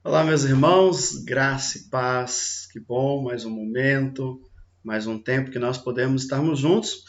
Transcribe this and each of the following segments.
Olá, meus irmãos, graça e paz. Que bom, mais um momento, mais um tempo que nós podemos estarmos juntos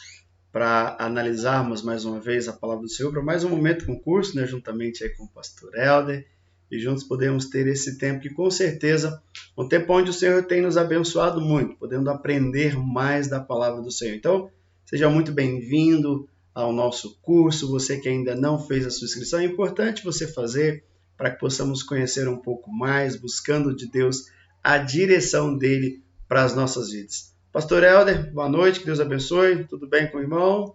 para analisarmos mais uma vez a palavra do Senhor, para mais um momento com o curso, né, juntamente aí com o pastor Helder, e juntos podemos ter esse tempo que com certeza um tempo onde o Senhor tem nos abençoado muito, podendo aprender mais da palavra do Senhor. Então, seja muito bem-vindo ao nosso curso. Você que ainda não fez a sua inscrição, é importante você fazer para que possamos conhecer um pouco mais, buscando de Deus a direção dele para as nossas vidas. Pastor Helder, boa noite, que Deus abençoe. Tudo bem com o irmão?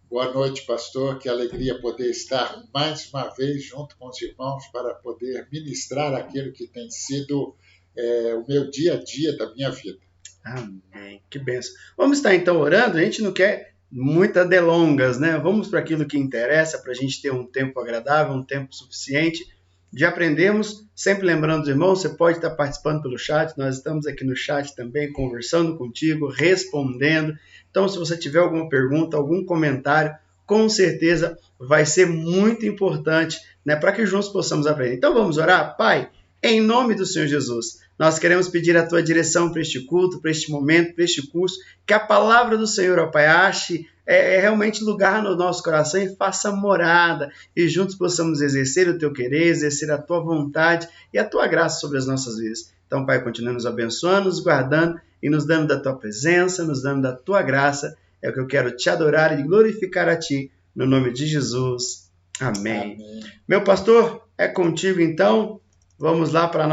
Boa noite, pastor. Que alegria poder estar mais uma vez junto com os irmãos para poder ministrar aquilo que tem sido o meu dia a dia da minha vida. Amém, que bênção. Vamos estar então orando, a gente não quer muitas delongas, né? Vamos para aquilo que interessa, para a gente ter um tempo agradável, um tempo suficiente de aprendermos. Sempre lembrando, irmãos, você pode estar participando pelo chat, nós estamos aqui no chat também, conversando contigo, respondendo. Então, se você tiver alguma pergunta, algum comentário, com certeza vai ser muito importante, né, para que juntos possamos aprender. Então, vamos orar? Pai, em nome do Senhor Jesus, nós queremos pedir a tua direção para este culto, para este momento, para este curso, que a palavra do Senhor, ó Pai, ache realmente lugar no nosso coração e faça morada, e juntos possamos exercer o teu querer, exercer a tua vontade e a tua graça sobre as nossas vidas. Então, Pai, continua nos abençoando, nos guardando e nos dando da tua presença, nos dando da tua graça. É o que eu quero te adorar e glorificar a ti, no nome de Jesus. Amém. Amém. Meu pastor, é contigo então. Vamos lá para a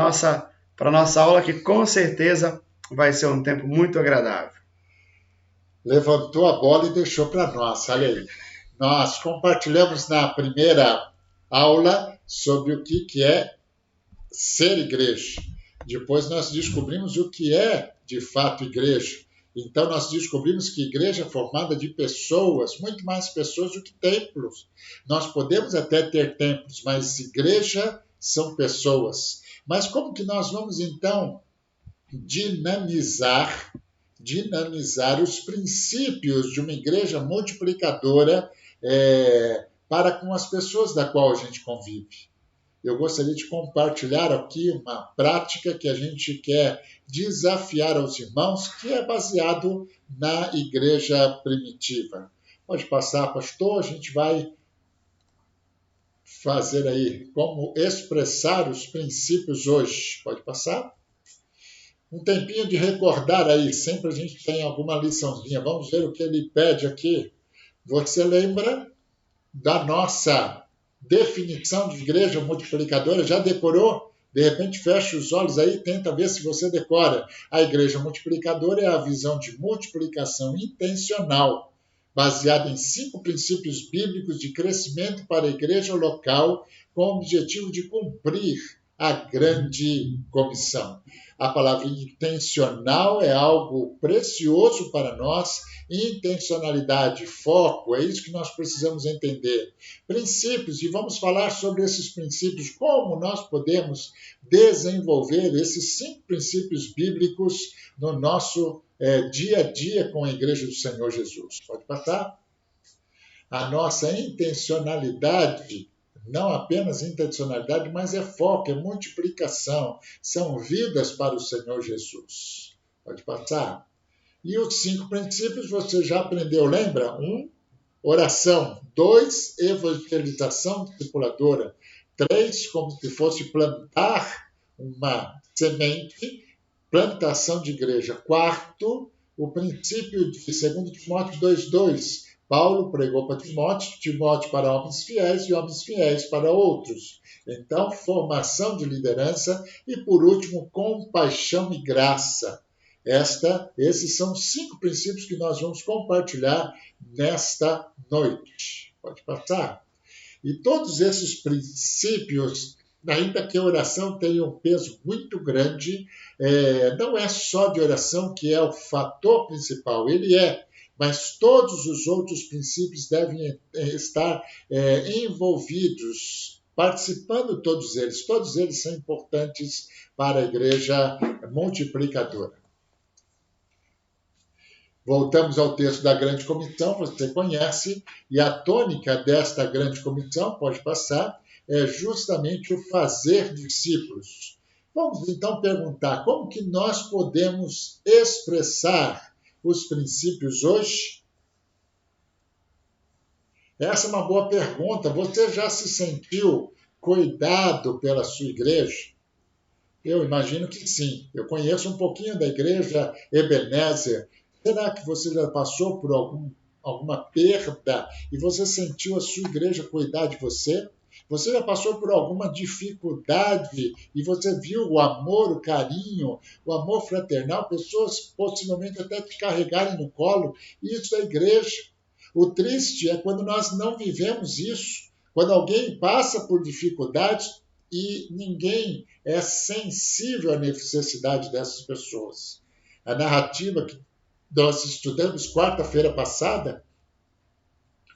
nossa aula, que com certeza vai ser um tempo muito agradável. Levantou a bola e deixou para nós, olha aí. Nós compartilhamos na primeira aula sobre o que é ser igreja. Depois nós descobrimos o que é, de fato, igreja. Então nós descobrimos que igreja é formada de pessoas, muito mais pessoas do que templos. Nós podemos até ter templos, mas igreja são pessoas. Mas como que nós vamos, então, dinamizar os princípios de uma igreja multiplicadora para com as pessoas da qual a gente convive? Eu gostaria de compartilhar aqui uma prática que a gente quer desafiar aos irmãos, que é baseado na igreja primitiva. Pode passar, pastor, a gente vai fazer aí como expressar os princípios hoje. Pode passar? Um tempinho de recordar aí, sempre a gente tem alguma liçãozinha. Vamos ver o que ele pede aqui. Você lembra da nossa definição de igreja multiplicadora? Já decorou? De repente fecha os olhos aí e tenta ver se você decora. A igreja multiplicadora é a visão de multiplicação intencional, baseada em 5 princípios bíblicos de crescimento para a igreja local, com o objetivo de cumprir a grande comissão. A palavra intencional é algo precioso para nós. Intencionalidade, foco, é isso que nós precisamos entender. Princípios, e vamos falar sobre esses princípios, como nós podemos desenvolver esses 5 princípios bíblicos no nosso dia a dia com a Igreja do Senhor Jesus. Pode passar? A nossa intencionalidade, não apenas intencionalidade, mas é foco, é multiplicação, são vidas para o Senhor Jesus. Pode passar? E os 5 princípios você já aprendeu, lembra? 1, oração. 2, evangelização discipuladora. 3, como se fosse plantar uma semente, plantação de igreja. 4, o princípio de 2 Timóteo 2,2. Paulo pregou para Timóteo, Timóteo para homens fiéis e homens fiéis para outros. Então, formação de liderança e, por último, compaixão e graça. Esses são 5 princípios que nós vamos compartilhar nesta noite. Pode passar? E todos esses princípios, ainda que a oração tenha um peso muito grande, não é só de oração que é o fator principal, ele é, mas todos os outros princípios devem estar envolvidos, participando todos eles são importantes para a igreja multiplicadora. Voltamos ao texto da grande comissão, você conhece, e a tônica desta grande comissão, pode passar, é justamente o fazer discípulos. Vamos então perguntar como que nós podemos expressar os princípios hoje? Essa é uma boa pergunta. Você já se sentiu cuidado pela sua igreja? Eu imagino que sim. Eu conheço um pouquinho da igreja Ebenezer. Será que você já passou por alguma perda e você sentiu a sua igreja cuidar de você? Você já passou por alguma dificuldade e você viu o amor, o carinho, o amor fraternal, pessoas possivelmente até te carregarem no colo? Isso é igreja. O triste é quando nós não vivemos isso, quando alguém passa por dificuldades e ninguém é sensível à necessidade dessas pessoas. A narrativa que nós estudamos quarta-feira passada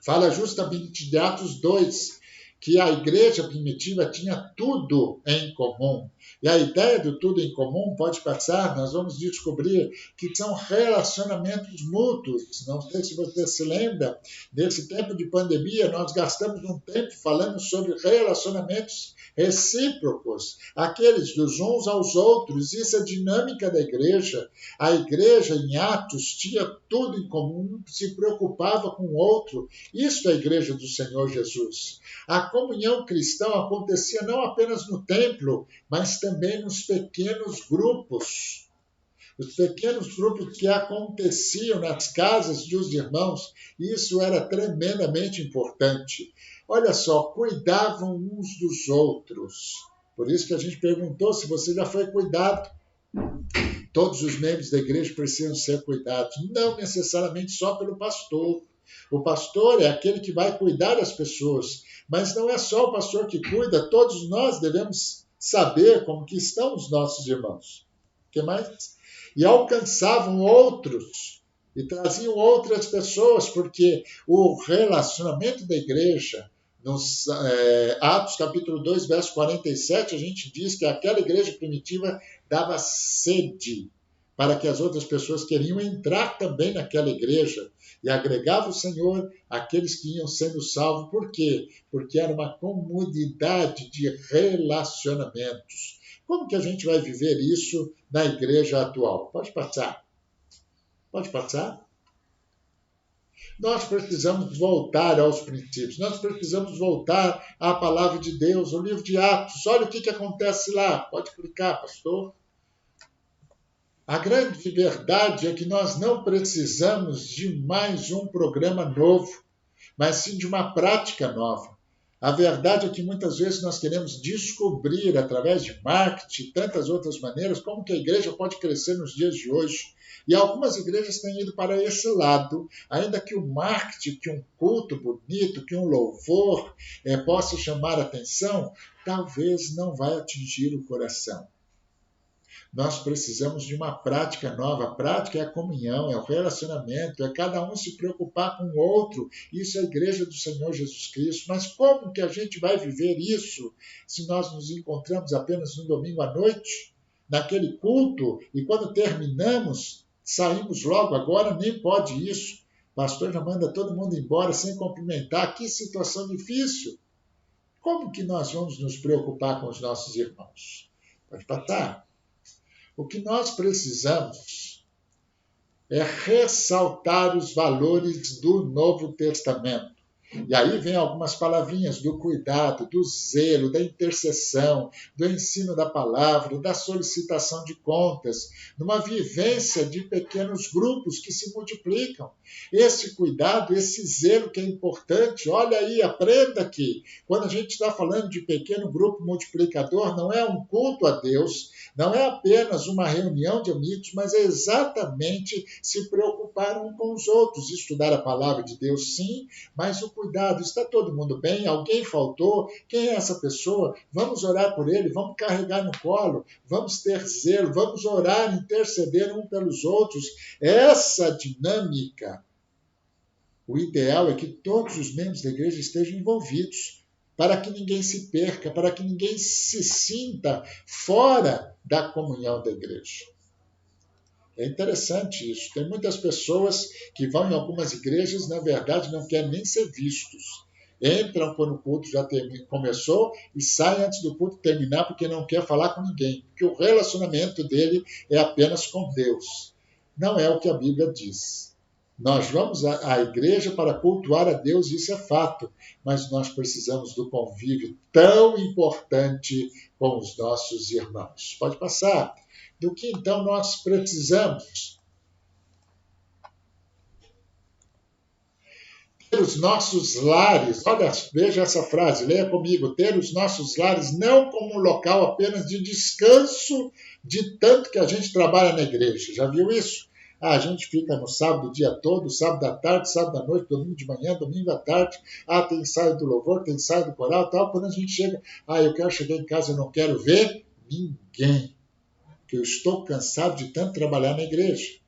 fala justamente de Atos 2, que a igreja primitiva tinha tudo em comum. E a ideia do tudo em comum pode passar, nós vamos descobrir que são relacionamentos mútuos. Não sei se você se lembra, nesse tempo de pandemia, nós gastamos um tempo falando sobre relacionamentos recíprocos, aqueles dos uns aos outros. Isso é dinâmica da igreja. A igreja, em Atos, tinha tudo em comum, se preocupava com o outro. Isso é a igreja do Senhor Jesus. A comunhão cristã acontecia não apenas no templo, mas também nos pequenos grupos. Os pequenos grupos que aconteciam nas casas dos irmãos, isso era tremendamente importante. Olha só, cuidavam uns dos outros. Por isso que a gente perguntou se você já foi cuidado. Todos os membros da igreja precisam ser cuidados, não necessariamente só pelo pastor. O pastor é aquele que vai cuidar das pessoas, mas não é só o pastor que cuida, todos nós devemos saber como que estão os nossos irmãos. O que mais? E alcançavam outros e traziam outras pessoas, porque o relacionamento da igreja, nos Atos capítulo 2, verso 47, a gente diz que aquela igreja primitiva dava sede para que as outras pessoas queriam entrar também naquela igreja e agregava o Senhor àqueles que iam sendo salvos. Por quê? Porque era uma comunidade de relacionamentos. Como que a gente vai viver isso na igreja atual? Pode passar. Pode passar? Nós precisamos voltar aos princípios, nós precisamos voltar à palavra de Deus, ao livro de Atos. Olha o que acontece lá. Pode clicar, pastor. A grande verdade é que nós não precisamos de mais um programa novo, mas sim de uma prática nova. A verdade é que muitas vezes nós queremos descobrir, através de marketing e tantas outras maneiras, como que a igreja pode crescer nos dias de hoje. E algumas igrejas têm ido para esse lado, ainda que o marketing, que um culto bonito, que um louvor possa chamar a atenção, talvez não vai atingir o coração. Nós precisamos de uma prática nova. A prática é a comunhão, é o relacionamento, é cada um se preocupar com o outro. Isso é a igreja do Senhor Jesus Cristo. Mas como que a gente vai viver isso se nós nos encontramos apenas no domingo à noite, naquele culto, e quando terminamos, saímos logo? Agora nem pode isso. O pastor já manda todo mundo embora sem cumprimentar. Que situação difícil. Como que nós vamos nos preocupar com os nossos irmãos? Pode passar. O que nós precisamos é ressaltar os valores do Novo Testamento. E aí vem algumas palavrinhas do cuidado, do zelo, da intercessão, do ensino da palavra, da solicitação de contas, numa vivência de pequenos grupos que se multiplicam. Esse cuidado, esse zelo que é importante, olha aí, aprenda que quando a gente está falando de pequeno grupo multiplicador, não é um culto a Deus, não é apenas uma reunião de amigos, mas é exatamente se preocupar uns com os outros, estudar a palavra de Deus, sim, mas o cuidado, está todo mundo bem? Alguém faltou? Quem é essa pessoa? Vamos orar por ele, vamos carregar no colo, vamos ter zelo, vamos orar, interceder um pelos outros. Essa dinâmica, o ideal é que todos os membros da igreja estejam envolvidos, para que ninguém se perca, para que ninguém se sinta fora da comunhão da igreja. É interessante isso. Tem muitas pessoas que vão em algumas igrejas, na verdade, não querem nem ser vistos. Entram quando o culto já começou e saem antes do culto terminar porque não quer falar com ninguém, porque o relacionamento dele é apenas com Deus. Não é o que a Bíblia diz. Nós vamos à igreja para cultuar a Deus, isso é fato, mas nós precisamos do convívio tão importante com os nossos irmãos. Pode passar. Do que então nós precisamos? Ter os nossos lares, olha, veja essa frase, leia comigo, ter os nossos lares não como um local apenas de descanso de tanto que a gente trabalha na igreja. Já viu isso? A gente fica no sábado o dia todo, sábado à tarde, sábado à noite, domingo de manhã, domingo à tarde. Tem ensaio do louvor, tem ensaio do coral, tal. Quando a gente chega, eu quero chegar em casa, eu não quero ver ninguém, porque eu estou cansado de tanto trabalhar na igreja.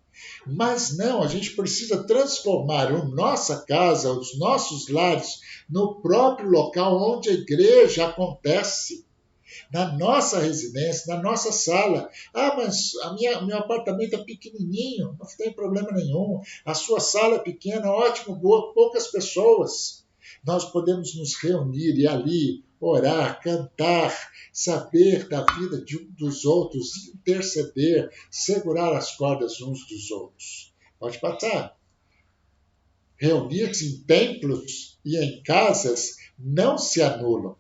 Mas não, a gente precisa transformar a nossa casa, os nossos lares, no próprio local onde a igreja acontece. Na nossa residência, na nossa sala. Mas meu apartamento é pequenininho, não tem problema nenhum. A sua sala é pequena, ótimo, boa, poucas pessoas. Nós podemos nos reunir e ali orar, cantar, saber da vida dos outros, interceder, segurar as cordas uns dos outros. Pode passar. Reunir-se em templos e em casas não se anulam.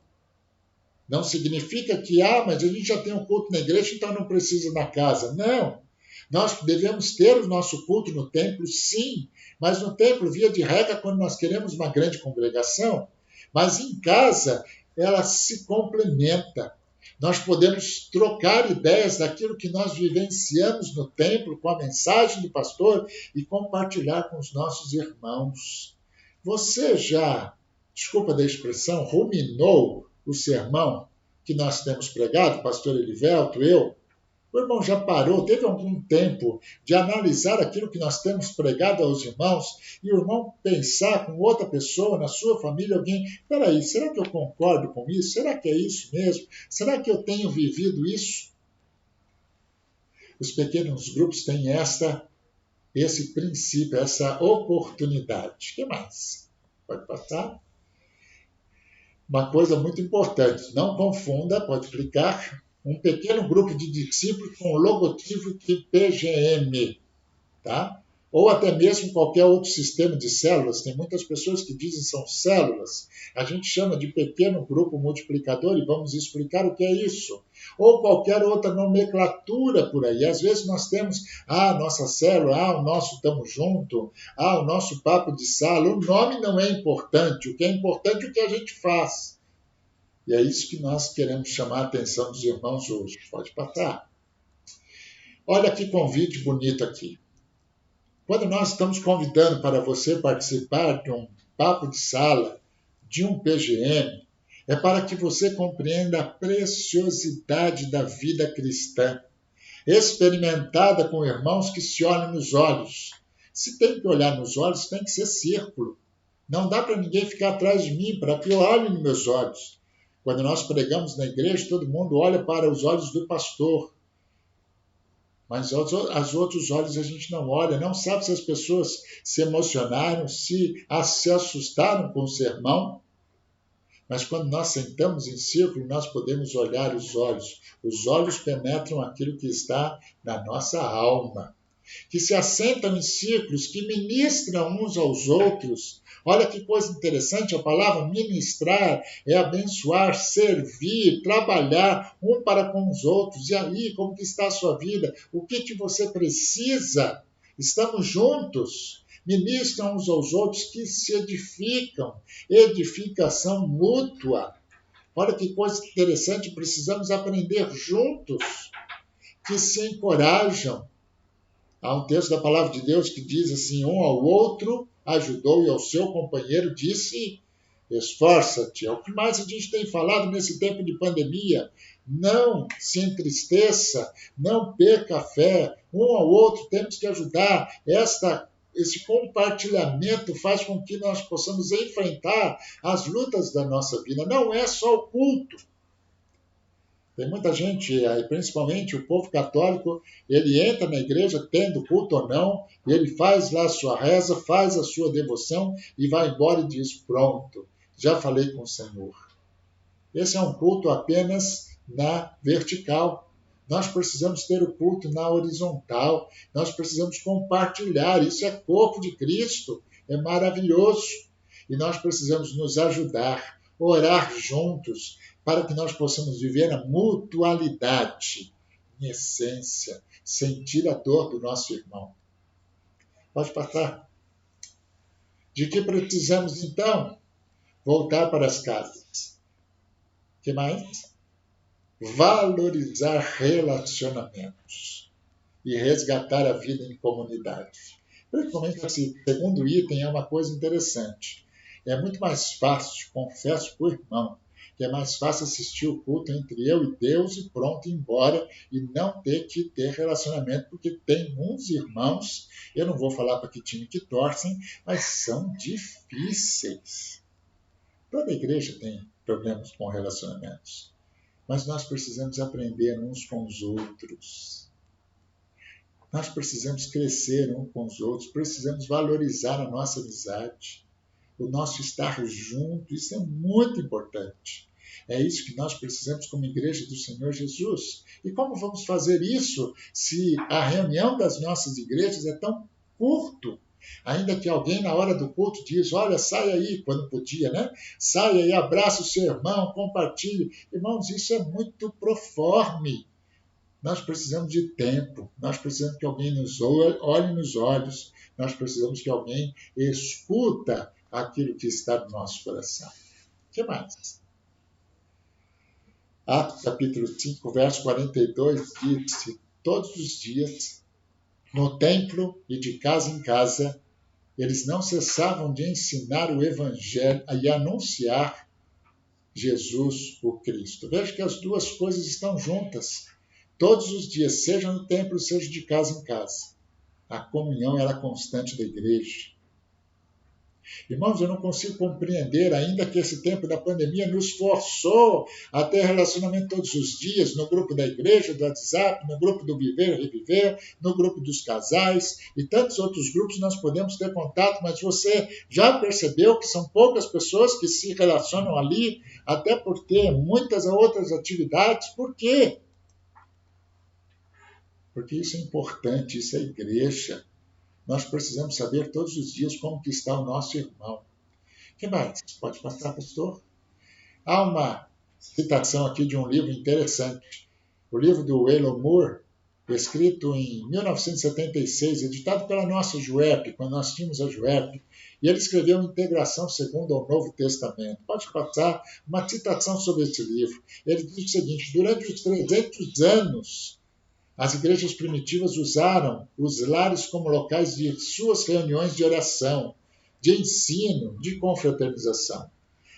Não significa que, mas a gente já tem um culto na igreja, então não precisa na casa. Não. Nós devemos ter o nosso culto no templo, sim, mas no templo, via de regra, quando nós queremos uma grande congregação, mas em casa ela se complementa. Nós podemos trocar ideias daquilo que nós vivenciamos no templo com a mensagem do pastor e compartilhar com os nossos irmãos. Você já, desculpa da expressão, ruminou o sermão que nós temos pregado, pastor Elivelto, eu? O irmão já parou, teve algum tempo de analisar aquilo que nós temos pregado aos irmãos e o irmão pensar com outra pessoa, na sua família, alguém, peraí, será que eu concordo com isso? Será que é isso mesmo? Será que eu tenho vivido isso? Os pequenos grupos têm esse princípio, essa oportunidade. O que mais? Pode passar? Uma coisa muito importante, não confunda, pode clicar, um pequeno grupo de discípulos com o logotipo de PGM, tá? Ou até mesmo qualquer outro sistema de células. Tem muitas pessoas que dizem que são células. A gente chama de pequeno grupo multiplicador e vamos explicar o que é isso. Ou qualquer outra nomenclatura por aí. Às vezes nós temos nossa célula, o nosso tamo junto, o nosso papo de sala. O nome não é importante. O que é importante é o que a gente faz. E é isso que nós queremos chamar a atenção dos irmãos hoje. Pode passar. Olha que convite bonito aqui. Quando nós estamos convidando para você participar de um papo de sala, de um PGM, é para que você compreenda a preciosidade da vida cristã, experimentada com irmãos que se olham nos olhos. Se tem que olhar nos olhos, tem que ser círculo. Não dá para ninguém ficar atrás de mim, para que olhe nos meus olhos. Quando nós pregamos na igreja, todo mundo olha para os olhos do pastor. Mas aos outros olhos a gente não olha, não sabe se as pessoas se emocionaram, se assustaram com o sermão. Mas quando nós sentamos em círculo, nós podemos olhar os olhos. Os olhos penetram aquilo que está na nossa alma. Que se assentam em círculos, que ministram uns aos outros. Olha que coisa interessante, a palavra ministrar é abençoar, servir, trabalhar um para com os outros. E aí, como que está a sua vida? O que você precisa? Estamos juntos, ministram uns aos outros que se edificam, edificação mútua. Olha que coisa interessante, precisamos aprender juntos, que se encorajam. Há um texto da palavra de Deus que diz assim, um ao outro ajudou e ao seu companheiro disse, esforça-te. É o que mais a gente tem falado nesse tempo de pandemia. Não se entristeça, não perca a fé. Um ao outro temos que ajudar. Esse compartilhamento faz com que nós possamos enfrentar as lutas da nossa vida. Não é só o culto. Tem muita gente, principalmente o povo católico, ele entra na igreja, tendo culto ou não, e ele faz lá a sua reza, faz a sua devoção e vai embora e diz, pronto, Já falei com o Senhor. Esse é um culto apenas na vertical. Nós precisamos ter o culto na horizontal. Nós precisamos compartilhar. Isso é corpo de Cristo. É maravilhoso. E nós precisamos nos ajudar, orar juntos, para que nós possamos viver a mutualidade, em essência, sentir a dor do nosso irmão. Pode passar. De que precisamos, então? Voltar para as casas. O que mais? Valorizar relacionamentos e resgatar a vida em comunidade. Principalmente esse segundo item é uma coisa interessante. É muito mais fácil, confesso para o irmão, que é mais fácil assistir o culto entre eu e Deus e pronto, ir embora e não ter que ter relacionamento, porque tem uns irmãos, eu não vou falar para que time que torcem, mas são difíceis. Toda igreja tem problemas com relacionamentos, mas nós precisamos aprender uns com os outros. Nós precisamos crescer uns com os outros, precisamos valorizar a nossa amizade, o nosso estar junto, isso é muito importante. É isso que nós precisamos como igreja do Senhor Jesus. E como vamos fazer isso se a reunião das nossas igrejas é tão curto? Ainda que alguém na hora do culto diz, olha, sai aí, quando podia, né? Sai aí, abraça o seu irmão, compartilhe. Irmãos, isso é muito proforme. Nós precisamos de tempo, nós precisamos que alguém nos olhe nos olhos, nós precisamos que alguém escuta aquilo que está no nosso coração. O que mais? Atos capítulo 5, verso 42 diz: todos os dias, no templo e de casa em casa, eles não cessavam de ensinar o Evangelho e anunciar Jesus, o Cristo. Veja que as duas coisas estão juntas. Todos os dias, seja no templo, seja de casa em casa. A comunhão era constante da igreja. Irmãos, eu não consigo compreender, ainda que esse tempo da pandemia nos forçou a ter relacionamento todos os dias, no grupo da igreja, do WhatsApp, no grupo do Viver e Reviver, no grupo dos casais e tantos outros grupos nós podemos ter contato, mas você já percebeu que são poucas pessoas que se relacionam ali, até por ter muitas outras atividades. Por quê? Porque isso é importante, isso é igreja. Nós precisamos saber todos os dias como que está o nosso irmão. O que mais? Pode passar, pastor? Há uma citação aqui de um livro interessante. O livro do Elon Moore, escrito em 1976, editado pela nossa JUEP, quando nós tínhamos a JUEP, e ele escreveu Integração segundo o Novo Testamento. Pode passar uma citação sobre esse livro. Ele diz o seguinte: durante os 300 anos, as igrejas primitivas usaram os lares como locais de suas reuniões de oração, de ensino, de confraternização.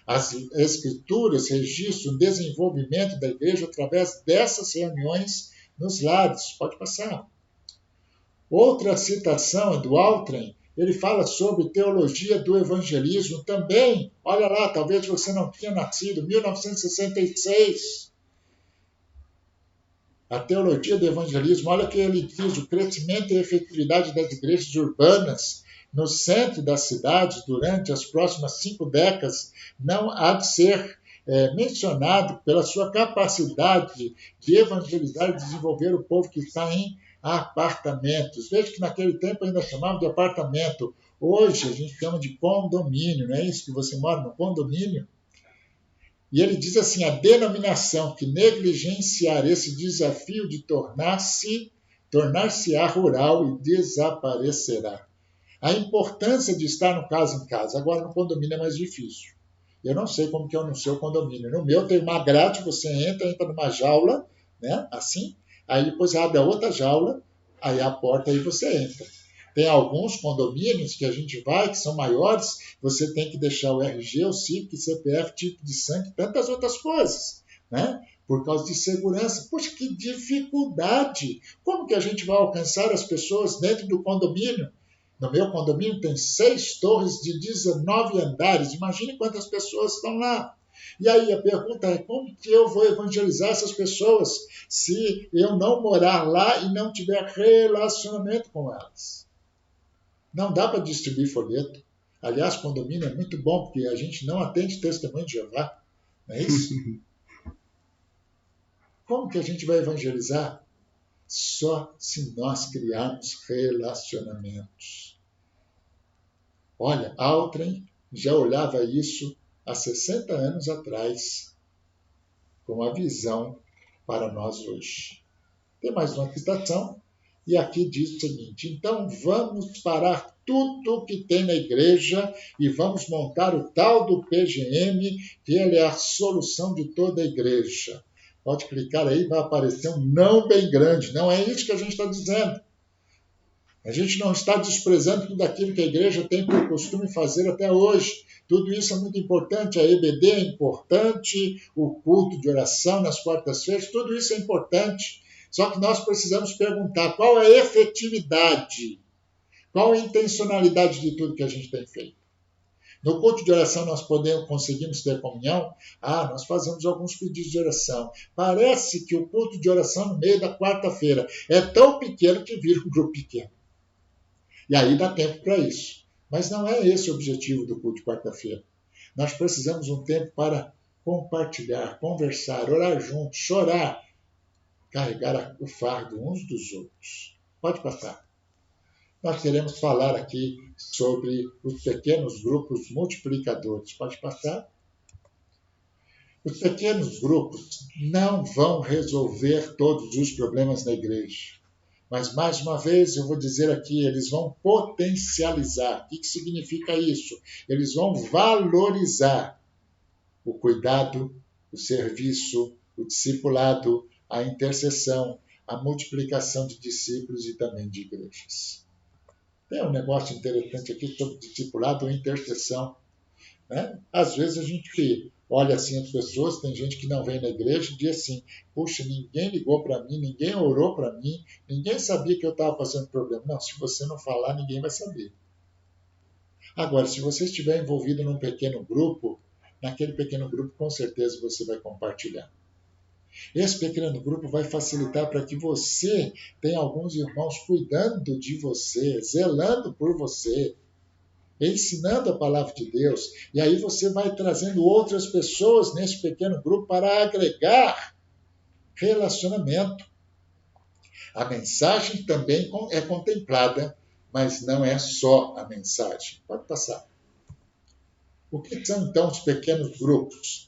As escrituras registram o desenvolvimento da igreja através dessas reuniões nos lares. Pode passar. Outra citação é do Altren. Ele fala sobre teologia do evangelismo também. Olha lá, talvez você não tenha nascido, 1966. A teologia do evangelismo, olha o que ele diz: o crescimento e a efetividade das igrejas urbanas no centro das cidades durante as próximas 5 décadas não há de ser mencionado pela sua capacidade de evangelizar e desenvolver o povo que está em apartamentos. Veja que naquele tempo ainda chamavam de apartamento. Hoje a gente chama de condomínio, não é isso? Que você mora no condomínio? E ele diz assim: a denominação que negligenciar esse desafio de tornar-se-á rural e desaparecerá. A importância de estar no casa em casa. Agora no condomínio é mais difícil. Eu não sei como que é no seu condomínio. No meu tem uma grade, você entra numa jaula, né? Assim, aí depois abre a outra jaula, aí a porta, aí você entra. Tem alguns condomínios que a gente vai, que são maiores, você tem que deixar o RG, o CIP, CPF, tipo de sangue, tantas outras coisas, né? Por causa de segurança. Poxa, que dificuldade! Como que a gente vai alcançar as pessoas dentro do condomínio? No meu condomínio tem 6 torres de 19 andares. Imagine quantas pessoas estão lá. E aí a pergunta é: como que eu vou evangelizar essas pessoas se eu não morar lá e não tiver relacionamento com elas? Não dá para distribuir folheto, Aliás, condomínio é muito bom, porque a gente não atende testemunho de Jeová, não é isso? Como que a gente vai evangelizar? Só se nós criarmos relacionamentos. Olha, Altren já olhava isso há 60 anos atrás, com a visão para nós hoje. Tem mais uma citação, e aqui diz o seguinte: então vamos parar tudo que tem na igreja e vamos montar o tal do PGM, que ele é a solução de toda a igreja. Pode clicar aí, vai aparecer um não bem grande. Não é isso que a gente está dizendo. A gente não está desprezando tudo aquilo que a igreja tem por costume fazer até hoje. Tudo isso é muito importante, a EBD é importante, o culto de oração nas quartas-feiras, tudo isso é importante. Só que nós precisamos perguntar qual é a efetividade, qual é a intencionalidade de tudo que a gente tem feito. No culto de oração nós conseguimos ter comunhão? Nós fazemos alguns pedidos de oração. Parece que o culto de oração no meio da quarta-feira é tão pequeno que vira um grupo pequeno. E aí dá tempo para isso. Mas não é esse o objetivo do culto de quarta-feira. Nós precisamos de um tempo para compartilhar, conversar, orar juntos, chorar, carregar o fardo uns dos outros. Pode passar. Nós queremos falar aqui sobre os pequenos grupos multiplicadores. Pode passar. Os pequenos grupos não vão resolver todos os problemas na igreja. Mas, mais uma vez, eu vou dizer aqui, eles vão potencializar. O que significa isso? Eles vão valorizar o cuidado, o serviço, o discipulado, a intercessão, a multiplicação de discípulos e também de igrejas. Tem um negócio interessante aqui sobre discipulado e intercessão. Né? Às vezes a gente olha assim as pessoas, tem gente que não vem na igreja e diz assim: puxa, ninguém ligou para mim, ninguém orou para mim, ninguém sabia que eu estava passando problema. Não, se você não falar, ninguém vai saber. Agora, se você estiver envolvido num pequeno grupo, naquele pequeno grupo com certeza você vai compartilhar. Esse pequeno grupo vai facilitar para que você tenha alguns irmãos cuidando de você, zelando por você, ensinando a palavra de Deus. E aí você vai trazendo outras pessoas nesse pequeno grupo para agregar relacionamento. A mensagem também é contemplada, mas não é só a mensagem. Pode passar. O que são então os pequenos grupos?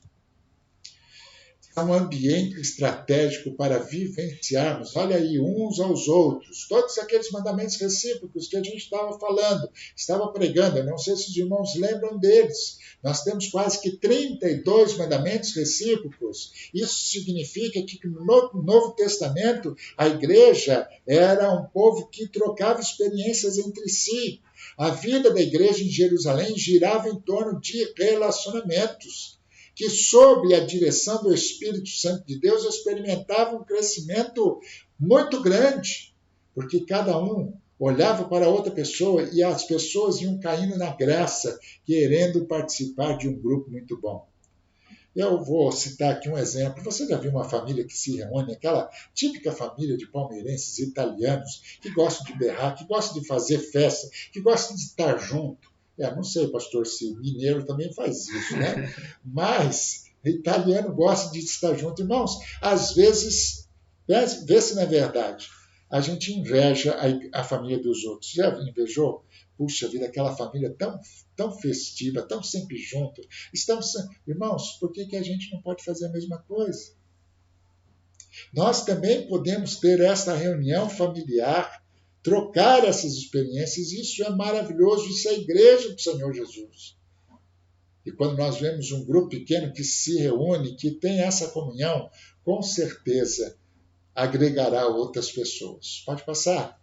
É um ambiente estratégico para vivenciarmos, olha aí, uns aos outros, todos aqueles mandamentos recíprocos que a gente estava falando, estava pregando, eu não sei se os irmãos lembram deles. Nós temos quase que 32 mandamentos recíprocos. Isso significa que no Novo Testamento a igreja era um povo que trocava experiências entre si. A vida da igreja em Jerusalém girava em torno de relacionamentos, que, sob a direção do Espírito Santo de Deus, experimentavam um crescimento muito grande, porque cada um olhava para a outra pessoa e as pessoas iam caindo na graça, querendo participar de um grupo muito bom. Eu vou citar aqui um exemplo. Você já viu uma família que se reúne, aquela típica família de palmeirenses italianos, que gostam de berrar, que gostam de fazer festa, que gostam de estar junto? Não sei, pastor, se mineiro também faz isso, né? Mas italiano gosta de estar junto. Irmãos, às vezes, vê se não é verdade, a gente inveja a família dos outros. Já invejou? Puxa vida, aquela família tão festiva, tão sempre junto. Irmãos, por que a gente não pode fazer a mesma coisa? Nós também podemos ter essa reunião familiar, trocar essas experiências. Isso é maravilhoso, isso é a igreja do Senhor Jesus. E quando nós vemos um grupo pequeno que se reúne, que tem essa comunhão, com certeza agregará outras pessoas. Pode passar.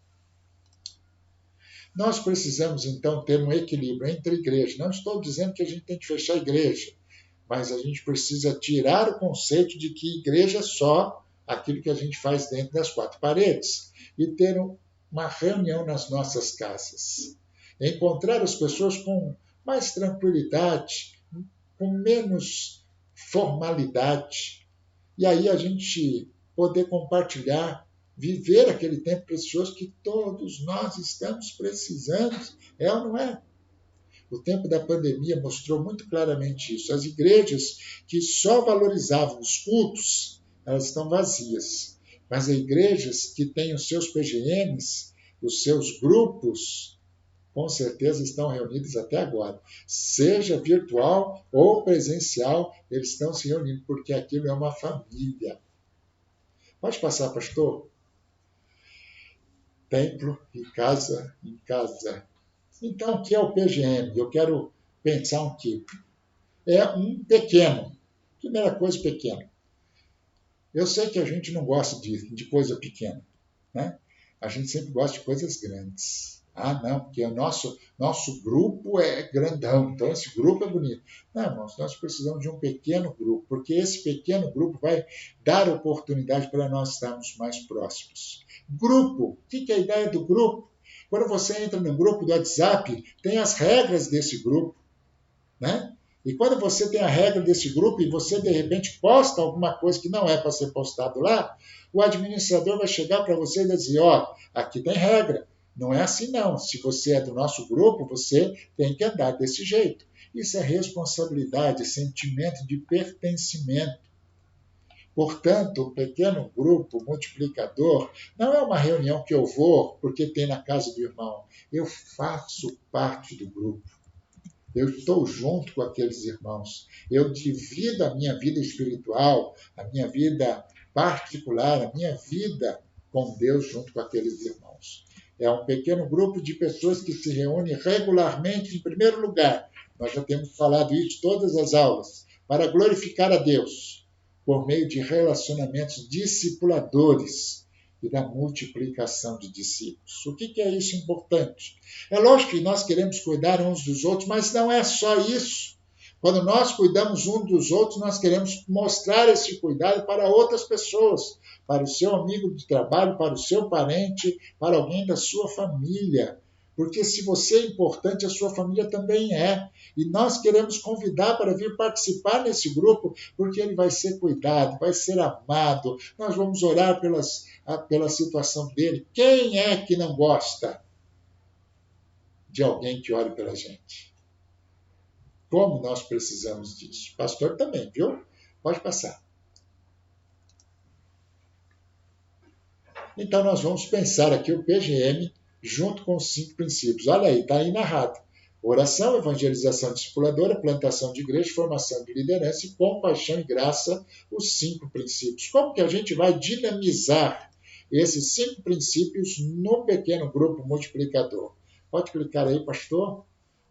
Nós precisamos, então, ter um equilíbrio entre igreja. Não estou dizendo que a gente tem que fechar a igreja, mas a gente precisa tirar o conceito de que igreja é só aquilo que a gente faz dentro das quatro paredes e ter uma reunião nas nossas casas. Encontrar as pessoas com mais tranquilidade, com menos formalidade. E aí a gente poder compartilhar, viver aquele tempo precioso que todos nós estamos precisando. É ou não é? O tempo da pandemia mostrou muito claramente isso. As igrejas que só valorizavam os cultos, elas estão vazias. Mas as igrejas que têm os seus PGMs, os seus grupos, com certeza estão reunidos até agora. Seja virtual ou presencial, eles estão se reunindo, porque aquilo é uma família. Pode passar, pastor? Templo e casa em casa. Então, o que é o PGM? Eu quero pensar um tipo. É um pequeno. Primeira coisa, pequeno. Eu sei que a gente não gosta de coisa pequena, né? A gente sempre gosta de coisas grandes. Ah, não, porque o nosso grupo é grandão, então esse grupo é bonito. Não, irmãos, nós precisamos de um pequeno grupo, porque esse pequeno grupo vai dar oportunidade para nós estarmos mais próximos. Grupo, o que é a ideia do grupo? Quando você entra no grupo do WhatsApp, tem as regras desse grupo, né? E quando você tem a regra desse grupo e você, de repente, posta alguma coisa que não é para ser postado lá, o administrador vai chegar para você e dizer, ó, aqui tem regra. Não é assim, não. Se você é do nosso grupo, você tem que andar desse jeito. Isso é responsabilidade, sentimento de pertencimento. Portanto, o pequeno grupo multiplicador não é uma reunião que eu vou porque tem na casa do irmão. Eu faço parte do grupo. Eu estou junto com aqueles irmãos. Eu divido a minha vida espiritual, a minha vida particular, a minha vida com Deus junto com aqueles irmãos. É um pequeno grupo de pessoas que se reúne regularmente, em primeiro lugar. Nós já temos falado isso em todas as aulas, para glorificar a Deus, por meio de relacionamentos discipuladores e da multiplicação de discípulos. O que é isso importante? É lógico que nós queremos cuidar uns dos outros, mas não é só isso. Quando nós cuidamos uns dos outros, nós queremos mostrar esse cuidado para outras pessoas, para o seu amigo de trabalho, para o seu parente, para alguém da sua família. Porque se você é importante, a sua família também é. E nós queremos convidar para vir participar nesse grupo, porque ele vai ser cuidado, vai ser amado. Nós vamos orar pela situação dele. Quem é que não gosta de alguém que ore pela gente? Como nós precisamos disso? Pastor também, viu? Pode passar. Então, nós vamos pensar aqui o PGM junto com os 5 princípios. Olha aí, está aí narrado. Oração, evangelização discipuladora, plantação de igreja, formação de liderança e compaixão e graça, os 5 princípios. Como que a gente vai dinamizar esses 5 princípios no pequeno grupo multiplicador? Pode clicar aí, pastor.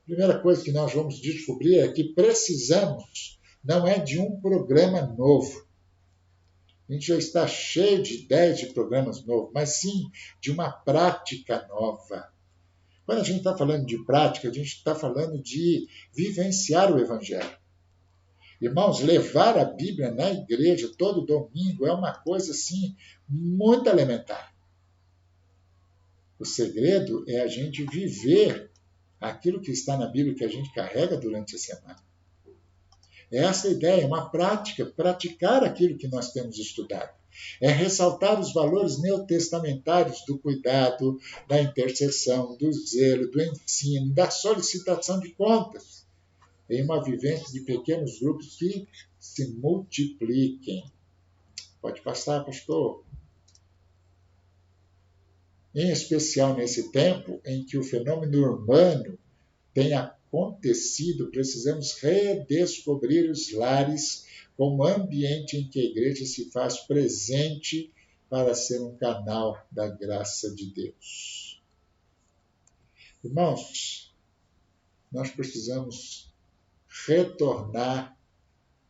Primeira coisa que nós vamos descobrir é que precisamos, não é de um programa novo. A gente já está cheio de ideias de programas novos, mas sim de uma prática nova. Quando a gente está falando de prática, a gente está falando de vivenciar o Evangelho. Irmãos, levar a Bíblia na igreja todo domingo é uma coisa assim muito elementar. O segredo é a gente viver aquilo que está na Bíblia que a gente carrega durante a semana. Essa ideia é uma prática, praticar aquilo que nós temos estudado. É ressaltar os valores neotestamentários do cuidado, da intercessão, do zelo, do ensino, da solicitação de contas, em uma vivência de pequenos grupos que se multipliquem. Pode passar, pastor. Em especial nesse tempo em que o fenômeno urbano tem acontecido, precisamos redescobrir os lares como ambiente em que a igreja se faz presente para ser um canal da graça de Deus. Irmãos, nós precisamos retornar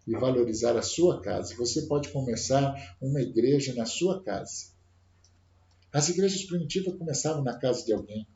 e valorizar a sua casa. Você pode começar uma igreja na sua casa. As igrejas primitivas começavam na casa de alguém.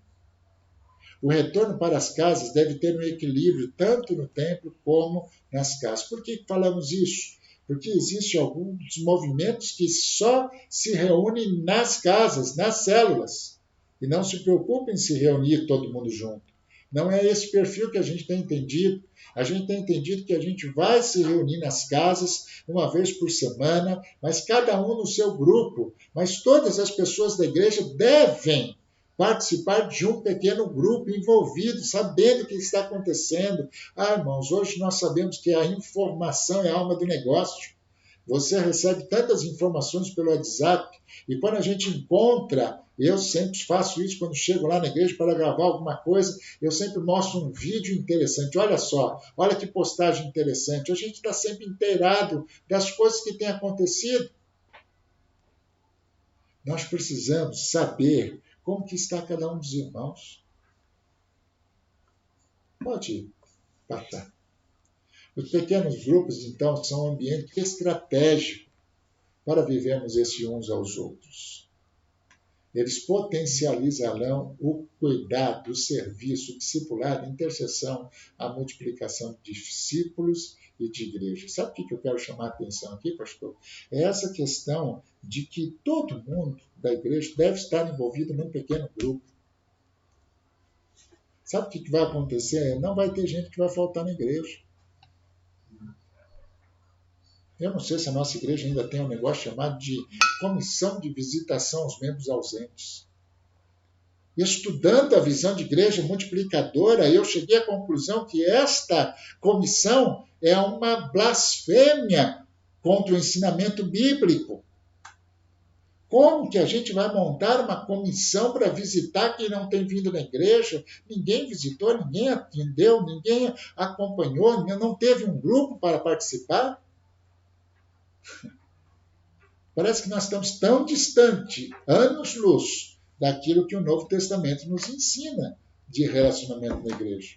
O retorno para as casas deve ter um equilíbrio tanto no templo como nas casas. Por que falamos isso? Porque existem alguns movimentos que só se reúnem nas casas, nas células, e não se preocupam em se reunir todo mundo junto. Não é esse perfil que a gente tem entendido. A gente tem entendido que a gente vai se reunir nas casas uma vez por semana, mas cada um no seu grupo. Mas todas as pessoas da igreja devem participar de um pequeno grupo envolvido, sabendo o que está acontecendo. Irmãos, hoje nós sabemos que a informação é a alma do negócio. Você recebe tantas informações pelo WhatsApp, e quando a gente encontra, eu sempre faço isso quando chego lá na igreja para gravar alguma coisa, eu sempre mostro um vídeo interessante. Olha só, olha que postagem interessante. A gente está sempre inteirado das coisas que têm acontecido. Nós precisamos saber como que está cada um dos irmãos. Pode passar. Os pequenos grupos, então, são um ambiente estratégico para vivermos esse uns aos outros. Eles potencializarão o cuidado, o serviço, o discipulado, a intercessão, a multiplicação de discípulos e de igreja. Sabe o que eu quero chamar a atenção aqui, pastor? É essa questão de que todo mundo da igreja deve estar envolvido num pequeno grupo. Sabe o que vai acontecer? Não vai ter gente que vai faltar na igreja. Eu não sei se a nossa igreja ainda tem um negócio chamado de comissão de visitação aos membros ausentes. Estudando a visão de igreja multiplicadora, eu cheguei à conclusão que esta comissão é uma blasfêmia contra o ensinamento bíblico. Como que a gente vai montar uma comissão para visitar quem não tem vindo na igreja? Ninguém visitou, ninguém atendeu, ninguém acompanhou, não teve um grupo para participar? Parece que nós estamos tão distante, anos-luz, daquilo que o Novo Testamento nos ensina de relacionamento na igreja.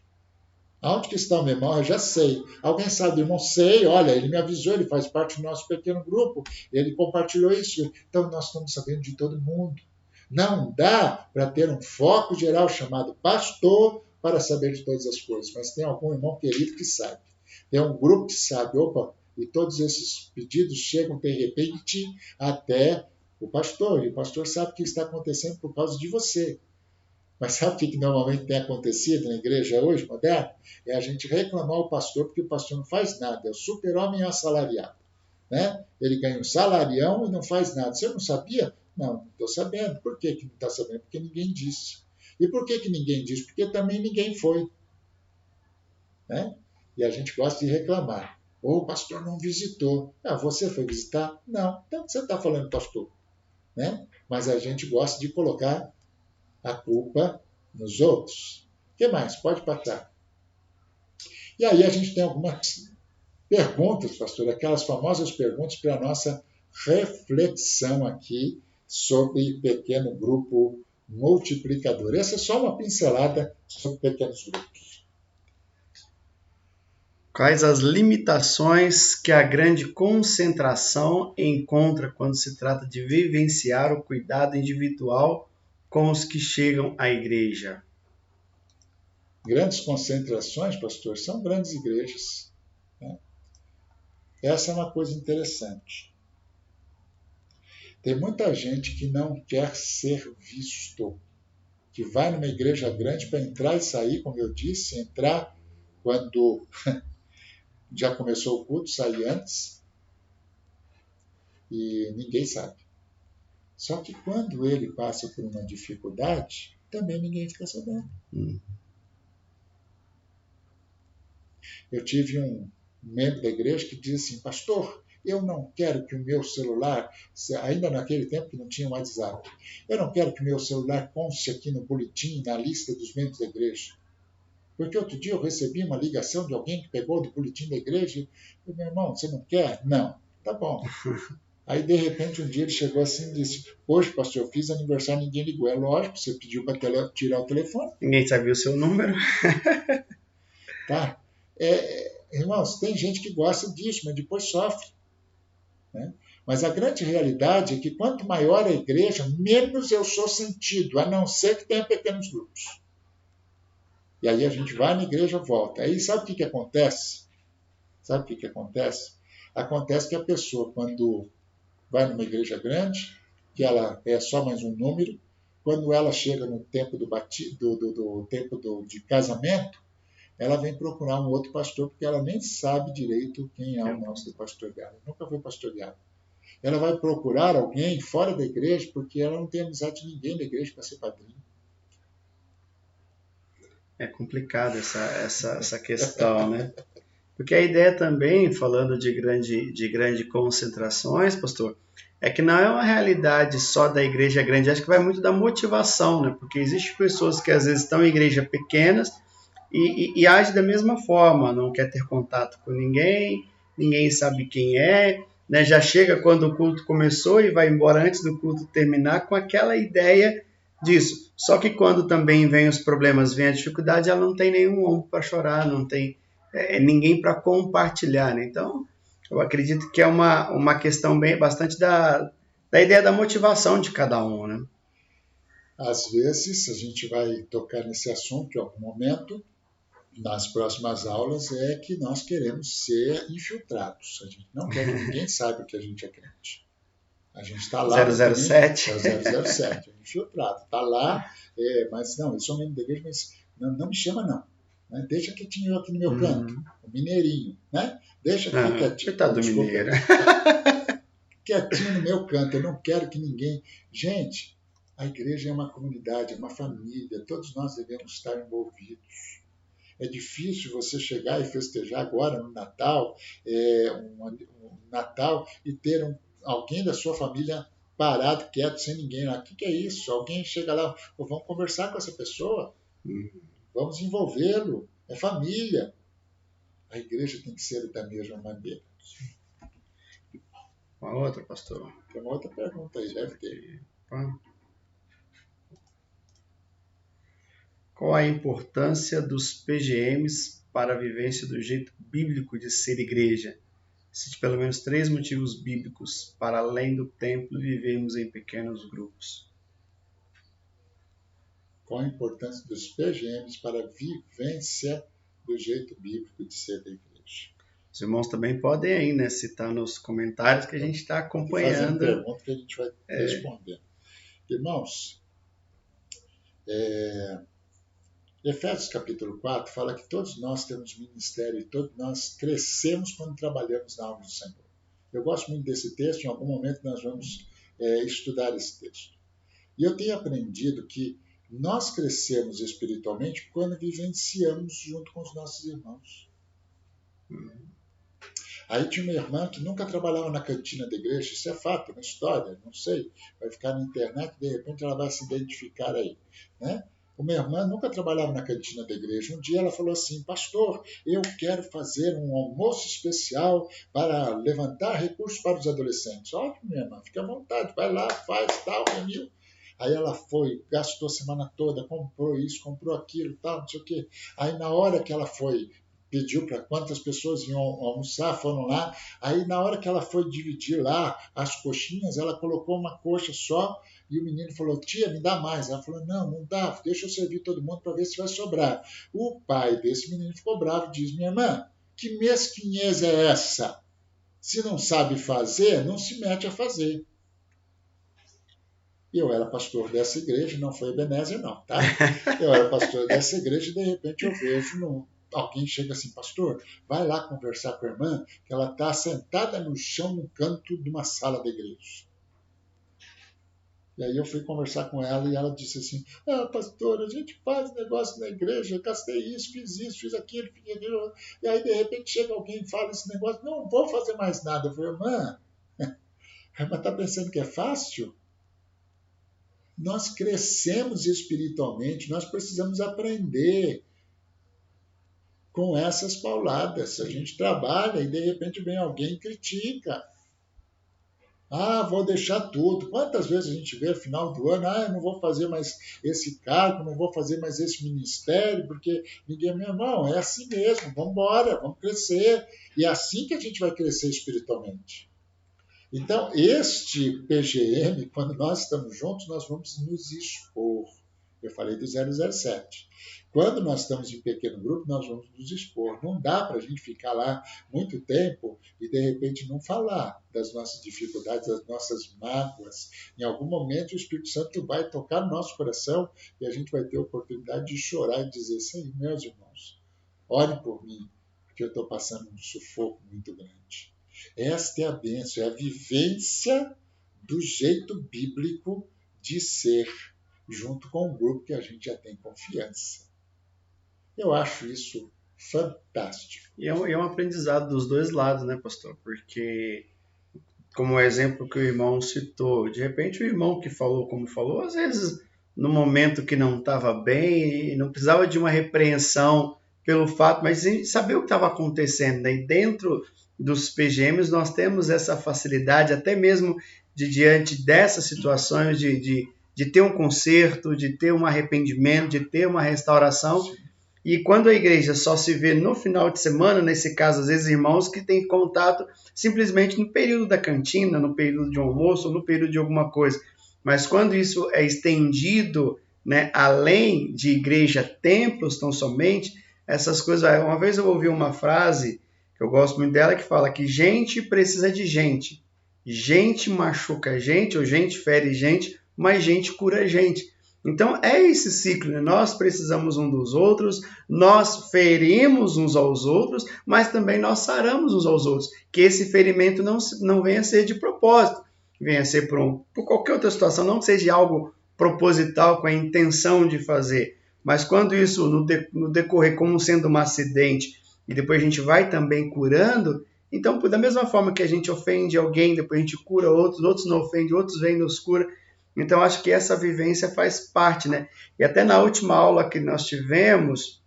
Aonde que está o meu irmão? Eu já sei. Alguém sabe do irmão? Sei, olha, ele me avisou, ele faz parte do nosso pequeno grupo, ele compartilhou isso. Então nós estamos sabendo de todo mundo. Não dá para ter um foco geral chamado pastor para saber de todas as coisas, mas tem algum irmão querido que sabe. Tem um grupo que sabe, opa, e todos esses pedidos chegam de repente até o pastor, e o pastor sabe o que está acontecendo por causa de você. Mas sabe o que normalmente tem acontecido na igreja hoje, moderna? É a gente reclamar o pastor porque o pastor não faz nada, é o super-homem assalariado. Né? Ele ganha um salarião e não faz nada. Você não sabia? Não estou sabendo. Por que não está sabendo? Porque ninguém disse. E por que ninguém disse? Porque também ninguém foi. Né? E a gente gosta de reclamar. Ou o pastor não visitou. Ah, você foi visitar? Não. Então você está falando, pastor. Né? Mas a gente gosta de colocar a culpa nos outros. O que mais? Pode passar. E aí a gente tem algumas perguntas, pastor, aquelas famosas perguntas para a nossa reflexão aqui sobre pequeno grupo multiplicador. Essa é só uma pincelada sobre pequenos grupos. Quais as limitações que a grande concentração encontra quando se trata de vivenciar o cuidado individual com os que chegam à igreja? Grandes concentrações, pastor, são grandes igrejas. Né? Essa é uma coisa interessante. Tem muita gente que não quer ser visto, que vai numa igreja grande para entrar e sair, como eu disse, entrar quando já começou o culto, sair antes, e ninguém sabe. Só que quando ele passa por uma dificuldade, também ninguém fica sabendo. Eu tive um membro da igreja que disse assim, pastor, eu não quero que o meu celular, ainda naquele tempo que não tinha WhatsApp, eu não quero que o meu celular conste aqui no boletim, na lista dos membros da igreja. Porque outro dia eu recebi uma ligação de alguém que pegou do boletim da igreja e eu, meu irmão, você não quer? Não. Tá bom. Aí, de repente, um dia ele chegou assim e disse, hoje, pastor, eu fiz aniversário, ninguém ligou. É lógico, você pediu para tirar o telefone. Ninguém sabia o seu número. Tá? Irmãos, tem gente que gosta disso, mas depois sofre. Né? Mas a grande realidade é que quanto maior a igreja, menos eu sou sentido, a não ser que tenha pequenos grupos. E aí a gente vai na igreja e volta. Aí sabe o que acontece? Sabe o que acontece? Acontece que a pessoa, quando vai numa igreja grande, que ela é só mais um número, quando ela chega no tempo de casamento, ela vem procurar um outro pastor, porque ela nem sabe direito quem é o nosso pastor dela. Nunca foi pastoreada. Ela vai procurar alguém fora da igreja, porque ela não tem amizade de ninguém da igreja para ser padrinho. É complicado essa questão, né? Porque a ideia também, falando de grande concentrações, pastor, é que não é uma realidade só da igreja grande, acho que vai muito da motivação, né? Porque existem pessoas que às vezes estão em igrejas pequenas e agem da mesma forma, não quer ter contato com ninguém, ninguém sabe quem é, né? Já chega quando o culto começou e vai embora antes do culto terminar com aquela ideia disso. Só que quando também vem os problemas, vem a dificuldade, ela não tem nenhum ombro para chorar, não tem ninguém para compartilhar, né? Então, eu acredito que é uma questão bastante da ideia da motivação de cada um, né? Às vezes, a gente vai tocar nesse assunto em algum momento, nas próximas aulas, é que nós queremos ser infiltrados. A gente não quer que ninguém saiba que a gente é crente. A gente está lá, mas ninguém... 007. 007, é infiltrado. Está lá, mas não, eu sou membro da igreja, mas não me chama não. Né? Deixa quietinho aqui no meu canto, o mineirinho, né? Deixa aqui quietinho. Coitado do mineiro. Quietinho no meu canto, eu não quero que ninguém... Gente, a igreja é uma comunidade, é uma família, todos nós devemos estar envolvidos. É difícil você chegar e festejar agora no Natal, um Natal e ter alguém da sua família parado, quieto, sem ninguém lá. O que é isso? Alguém chega lá, vamos conversar com essa pessoa, vamos envolvê-lo, é família. A igreja tem que ser da mesma maneira. Uma outra, pastor? Tem uma outra pergunta aí, deve ter. Qual a importância dos PGMs para a vivência do jeito bíblico de ser igreja? Cite pelo menos 3 motivos bíblicos para além do templo vivermos em pequenos grupos. Qual a importância dos PGMs para a vivência do jeito bíblico de ser da igreja? Os irmãos também podem aí, né, citar nos comentários que a gente está acompanhando. Fazendo pergunta que a gente vai responder. Irmãos, Efésios capítulo 4 fala que todos nós temos ministério e todos nós crescemos quando trabalhamos na obra do Senhor. Eu gosto muito desse texto, em algum momento nós vamos estudar esse texto. E eu tenho aprendido que nós crescemos espiritualmente quando vivenciamos junto com os nossos irmãos. Aí tinha uma irmã que nunca trabalhava na cantina da igreja, isso é fato, é uma história, não sei, vai ficar na internet, de repente ela vai se identificar aí, né? Uma irmã nunca trabalhava na cantina da igreja. Um dia ela falou assim: pastor, eu quero fazer um almoço especial para levantar recursos para os adolescentes. Ótimo, minha irmã, fique à vontade, vai lá, faz, tal, reuniu. Aí ela foi, gastou a semana toda, comprou isso, comprou aquilo, tal, não sei o quê. Aí na hora que ela foi, pediu para quantas pessoas iam almoçar, foram lá. Aí na hora que ela foi dividir lá as coxinhas, ela colocou uma coxa só. E o menino falou: tia, me dá mais. Ela falou: não dá, deixa eu servir todo mundo para ver se vai sobrar. O pai desse menino ficou bravo e diz: minha irmã, que mesquinhez é essa? Se não sabe fazer, não se mete a fazer. E eu era pastor dessa igreja, não foi Ebenezer não, tá? Eu era pastor dessa igreja e de repente eu vejo alguém chega assim: pastor, vai lá conversar com a irmã, que ela está sentada no chão no canto de uma sala da igreja. E aí eu fui conversar com ela e ela disse assim: pastor, a gente faz negócio na igreja, eu gastei isso, fiz aquilo, fiz aquilo. E aí de repente chega alguém e fala esse negócio: não vou fazer mais nada. Eu falei: irmã, a irmã está pensando que é fácil? Nós crescemos espiritualmente, nós precisamos aprender com essas pauladas. A gente trabalha e de repente vem alguém e critica. Vou deixar tudo. Quantas vezes a gente vê no final do ano: eu não vou fazer mais esse cargo, não vou fazer mais esse ministério, porque ninguém... Meu irmão, é assim mesmo, vamos embora, vamos crescer. E é assim que a gente vai crescer espiritualmente. Então, este PGM, quando nós estamos juntos, nós vamos nos expor. Eu falei do 007. Quando nós estamos em pequeno grupo, nós vamos nos expor. Não dá para a gente ficar lá muito tempo e, de repente, não falar das nossas dificuldades, das nossas mágoas. Em algum momento, o Espírito Santo vai tocar no nosso coração e a gente vai ter a oportunidade de chorar e dizer: Senhor, meus irmãos, orem por mim, porque eu estou passando um sufoco muito grande. Esta é a bênção, é a vivência do jeito bíblico de ser, junto com um grupo que a gente já tem confiança. Eu acho isso fantástico. E é um aprendizado dos dois lados, né, pastor? Porque, como o exemplo que o irmão citou, de repente o irmão que falou como falou, às vezes no momento que não estava bem, e não precisava de uma repreensão pelo fato, mas saber o que estava acontecendo, né? E dentro dos PGMs nós temos essa facilidade, até mesmo de diante dessas situações, de ter um conserto, de ter um arrependimento, de ter uma restauração. Sim. E quando a igreja só se vê no final de semana, nesse caso, às vezes irmãos que têm contato simplesmente no período da cantina, no período de almoço, ou no período de alguma coisa. Mas quando isso é estendido, né, além de igreja, templos tão somente, essas coisas. Uma vez eu ouvi uma frase, que eu gosto muito dela, que fala que gente precisa de gente. Gente machuca gente, ou gente fere gente, mas gente cura gente. Então é esse ciclo, né? Nós precisamos um dos outros, nós ferimos uns aos outros, mas também nós saramos uns aos outros. Que esse ferimento não venha a ser de propósito, venha a ser por qualquer outra situação, não que seja algo proposital com a intenção de fazer, mas quando isso no decorrer como sendo um acidente e depois a gente vai também curando, então da mesma forma que a gente ofende alguém, depois a gente cura outros, outros não ofendem, outros vêm e nos cura. Então, acho que essa vivência faz parte, né? E até na última aula que nós tivemos,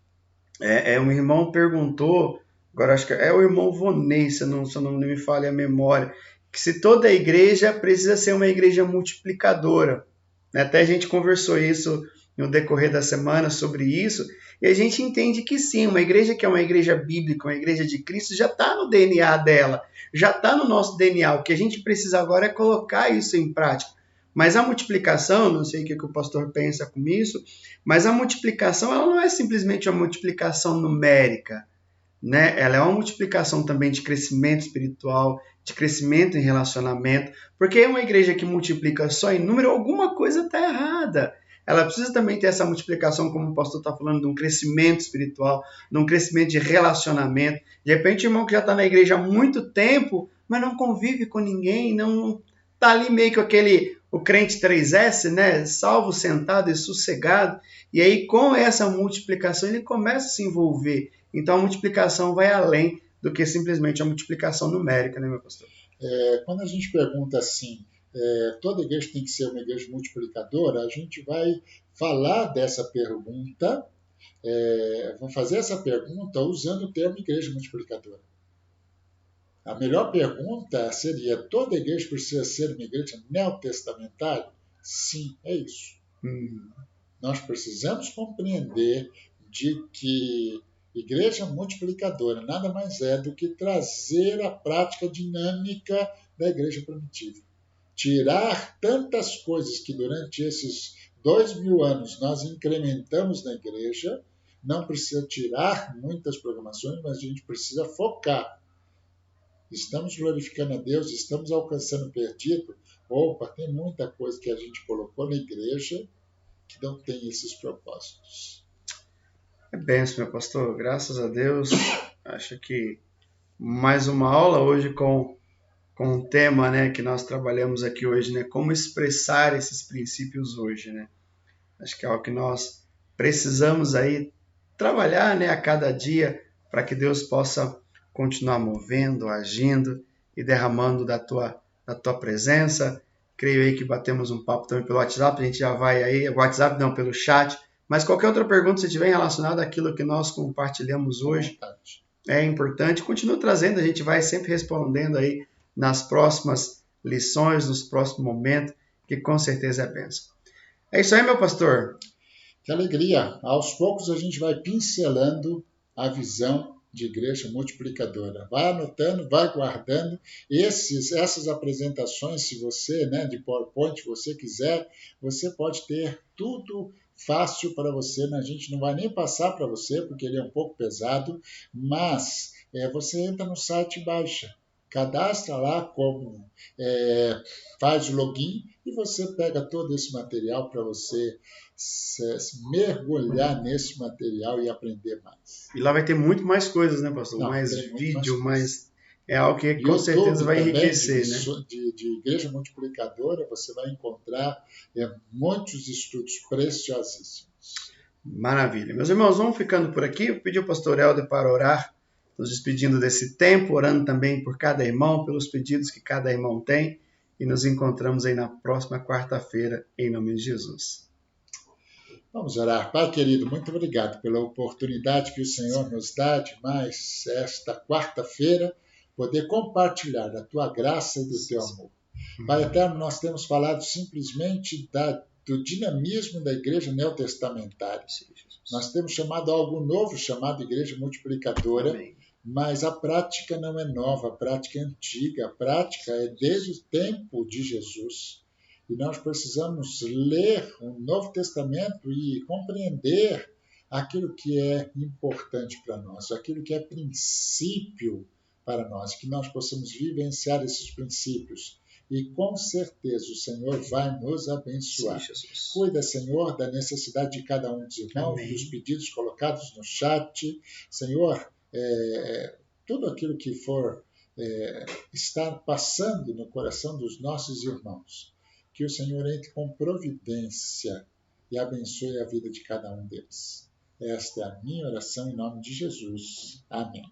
um irmão perguntou, agora acho que é o irmão Vonei, se não me falha a memória, que se toda a igreja precisa ser uma igreja multiplicadora. Né? Até a gente conversou isso no decorrer da semana sobre isso, e a gente entende que sim, uma igreja que é uma igreja bíblica, uma igreja de Cristo, já está no DNA dela, já está no nosso DNA. O que a gente precisa agora é colocar isso em prática. Mas a multiplicação, não sei o que o pastor pensa com isso, mas a multiplicação ela não é simplesmente uma multiplicação numérica, né? Ela é uma multiplicação também de crescimento espiritual, de crescimento em relacionamento, porque uma igreja que multiplica só em número, alguma coisa está errada. Ela precisa também ter essa multiplicação, como o pastor está falando, de um crescimento espiritual, de um crescimento de relacionamento. De repente, o irmão que já está na igreja há muito tempo, mas não convive com ninguém, não está ali meio que o crente 3S, né? Salvo, sentado e sossegado. E aí, com essa multiplicação, ele começa a se envolver. Então, a multiplicação vai além do que simplesmente a multiplicação numérica, né, meu pastor? Quando a gente pergunta assim, toda igreja tem que ser uma igreja multiplicadora, a gente vai falar dessa pergunta, vamos fazer essa pergunta usando o termo igreja multiplicadora. A melhor pergunta seria: toda igreja precisa ser uma igreja neotestamentária? Sim, é isso. Nós precisamos compreender de que igreja multiplicadora nada mais é do que trazer a prática dinâmica da igreja primitiva. Tirar tantas coisas que durante esses 2000 anos nós incrementamos na igreja, não precisa tirar muitas programações, mas a gente precisa focar. Estamos glorificando a Deus, estamos alcançando o perdido. Opa, tem muita coisa que a gente colocou na igreja que não tem esses propósitos. É benção, meu pastor. Graças a Deus. Acho que mais uma aula hoje com o tema, né, que nós trabalhamos aqui hoje, né? Como expressar esses princípios hoje, né? Acho que é algo que nós precisamos aí trabalhar, né, a cada dia para que Deus possa continuar movendo, agindo e derramando da tua presença. Creio aí que batemos um papo também pelo WhatsApp, a gente já vai aí, WhatsApp não, pelo chat, mas qualquer outra pergunta se tiver relacionada àquilo que nós compartilhamos hoje, é importante, continua trazendo, a gente vai sempre respondendo aí nas próximas lições, nos próximos momentos, que com certeza é bênção. É isso aí, meu pastor. Que alegria! Aos poucos a gente vai pincelando a visão de igreja multiplicadora. Vai anotando, vai guardando. Essas apresentações, se você, né, de PowerPoint, você quiser, você pode ter tudo fácil para você. A gente não vai nem passar para você, porque ele é um pouco pesado, mas você entra no site e baixa. Cadastra lá como faz o login e você pega todo esse material para você mergulhar nesse material e aprender mais. E lá vai ter muito mais coisas, né, pastor? Não, mais vídeo, mais... É algo que com YouTube certeza vai também, enriquecer, né? De igreja multiplicadora, você vai encontrar muitos estudos preciosíssimos. Maravilha. Meus irmãos, vamos ficando por aqui. Eu pedi ao pastor Helder para orar, nos despedindo desse tempo, orando também por cada irmão, pelos pedidos que cada irmão tem. E nos encontramos aí na próxima quarta-feira, em nome de Jesus. Vamos orar. Pai querido, muito obrigado pela oportunidade que o Senhor nos dá de mais esta quarta-feira poder compartilhar da tua graça e do teu amor. Pai eterno, nós temos falado simplesmente do dinamismo da igreja neotestamentária. Nós temos chamado algo novo, chamado igreja multiplicadora, amém, mas a prática não é nova, a prática é antiga, a prática é desde o tempo de Jesus. E nós precisamos ler o Novo Testamento e compreender aquilo que é importante para nós, aquilo que é princípio para nós, que nós possamos vivenciar esses princípios. E com certeza o Senhor vai nos abençoar. Sim, cuida, Senhor, da necessidade de cada um dos irmãos, amém, dos pedidos colocados no chat. Senhor, tudo aquilo que for estar passando no coração dos nossos irmãos, que o Senhor entre com providência e abençoe a vida de cada um deles. Esta é a minha oração em nome de Jesus. Amém.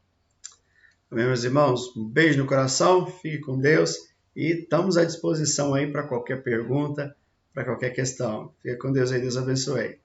Amém, meus irmãos. Um beijo no coração, fique com Deus e estamos à disposição aí para qualquer pergunta, para qualquer questão. Fique com Deus aí, Deus abençoe.